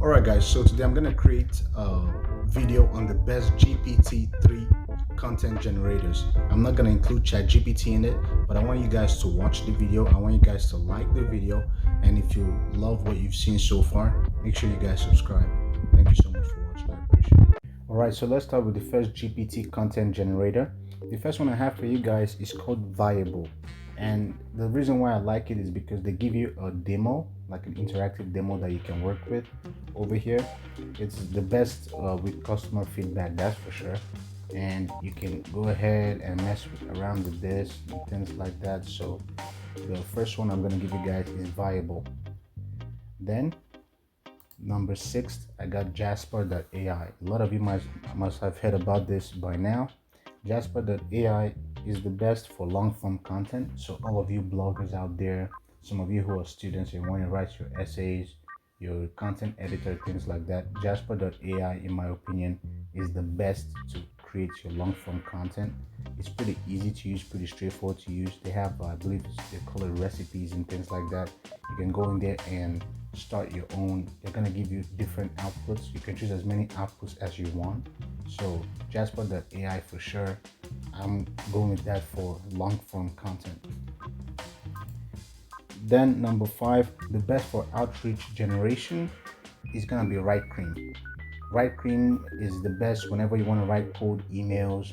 Alright guys, so today I'm gonna create a video on the best GPT-3 content generators. I'm not gonna include ChatGPT in it, but I want you guys to watch the video. I want you guys to like the video, and if you love what you've seen so far, make sure you guys subscribe. Thank you so much for watching. I appreciate it. Alright, so let's start with the first GPT content generator. The first one I have for you guys is called Viable. And the reason why I like it is because they give you a demo, like an interactive demo that you can work with over here. It's the best with customer feedback, that's for sure. And you can go ahead and mess around with this and things like that. So the first one I'm going to give you guys is Viable. Then number 6, I got Jasperai. A lot of you must have heard about this by now. Jasperai is the best for long form content. So all of you bloggers out there, some of you who are students and want to write your essays, your content editor, things like that, Jasperai, in my opinion, is the best to create your long form content. It's pretty easy to use, pretty straightforward to use. They have, I believe they call it recipes and things like that. You can go in there and start your own. They're going to give you different outputs. You can choose as many outputs as you want. So Jasperai for sure. I'm going with that for long form content. Then number 5, the best for outreach generation is gonna be Write Cream. Write Cream is the best whenever you want to write cold emails,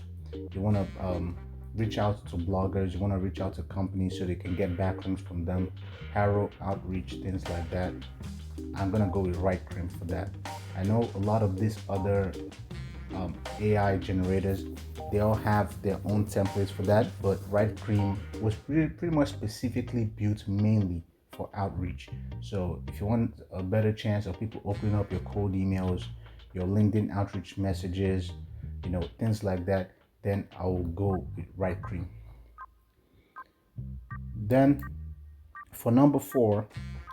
you want to reach out to bloggers, you want to reach out to companies so they can get backlinks from them, Harrow outreach, things like that. I'm gonna go with Write Cream for that. I know a lot of these other AI generators, they all have their own templates for that, but Write Cream was pretty much specifically built mainly for outreach. So if you want a better chance of people opening up your cold emails, your LinkedIn outreach messages, things like that, then I will go with Write Cream. Then for number 4,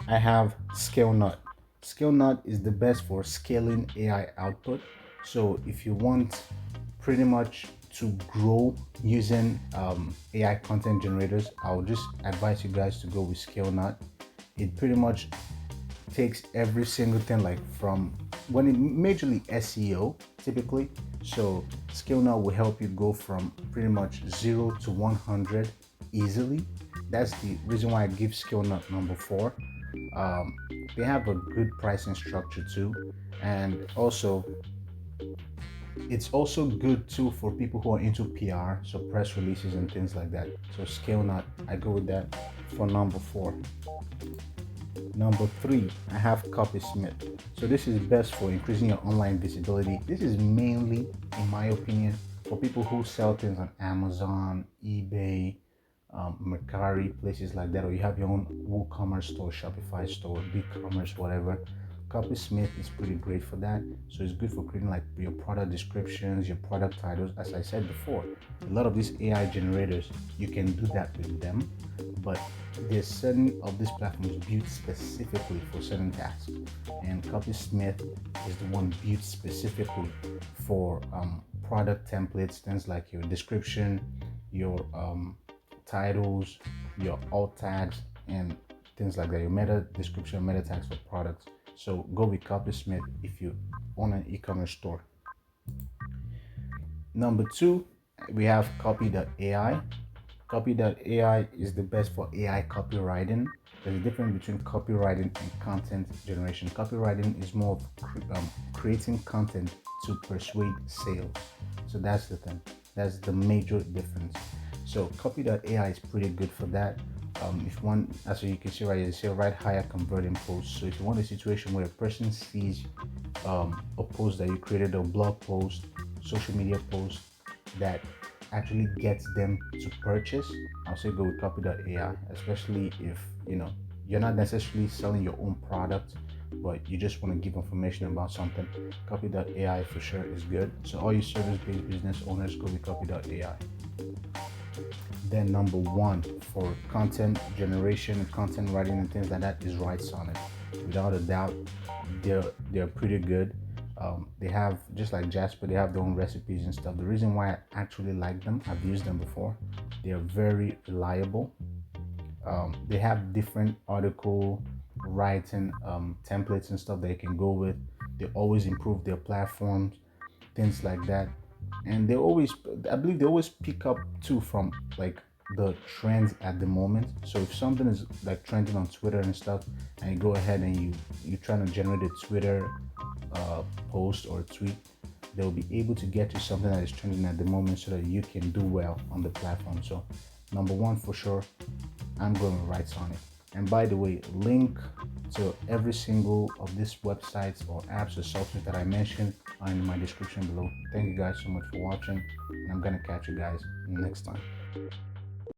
I have Scalenut. Scalenut is the best for scaling AI output. So if you want pretty much to grow using AI content generators, I would just advise you guys to go with Scalenut. It pretty much takes every single thing, like from when it majorly SEO typically. So Scalenut will help you go from pretty much 0 to 100 easily. That's the reason why I give Scalenut number 4. They have a good pricing structure too, and also it's also good too for people who are into PR, so press releases and things like that. So Scalenut, I go with that for number 4. Number 3, I have Copysmith. So this is best for increasing your online visibility. This is mainly, in my opinion, for people who sell things on Amazon, eBay, Mercari, places like that, or you have your own WooCommerce store, Shopify store, BigCommerce, whatever. Copysmith is pretty great for that. So it's good for creating like your product descriptions, your product titles. As I said before, a lot of these AI generators, you can do that with them, but there's certain of these platforms built specifically for certain tasks, and Copysmith is the one built specifically for product templates, things like your description, your titles, your alt tags, and things like that, your meta description, meta tags for products. So go with Copysmith if you own an e-commerce store. Number 2, we have Copy.ai. Copy.ai is the best for AI copywriting. There's a difference between copywriting and content generation. Copywriting is more of creating content to persuade sales. So that's the thing. That's the major difference. So Copy.ai is pretty good for that. If you want, as you can see right here, say write higher converting posts. So if you want a situation where a person sees a post that you created, a blog post, social media post that actually gets them to purchase, I'll say go with Copy.ai, especially if you're not necessarily selling your own product, but you just want to give information about something. Copy.ai for sure is good. So all you service-based business owners, go with Copy.ai. Then number 1 for content generation, content writing, and things like that is WriteSonnet. Without a doubt, they're pretty good. They have, just like Jasper, they have their own recipes and stuff. The reason why I actually like them, I've used them before, they are very reliable. They have different article writing templates and stuff that you can go with. They always improve their platforms, things like that. And they always, I believe they always pick up too from like the trends at the moment. So if something is like trending on Twitter and stuff, and you go ahead and you trying to generate a Twitter post or tweet, they'll be able to get you something that is trending at the moment so that you can do well on the platform. So number one for sure, I'm going to write on it. And by the way, link to every single of these websites or apps or software that I mentioned are in my description below. Thank you guys so much for watching, and I'm gonna catch you guys next time.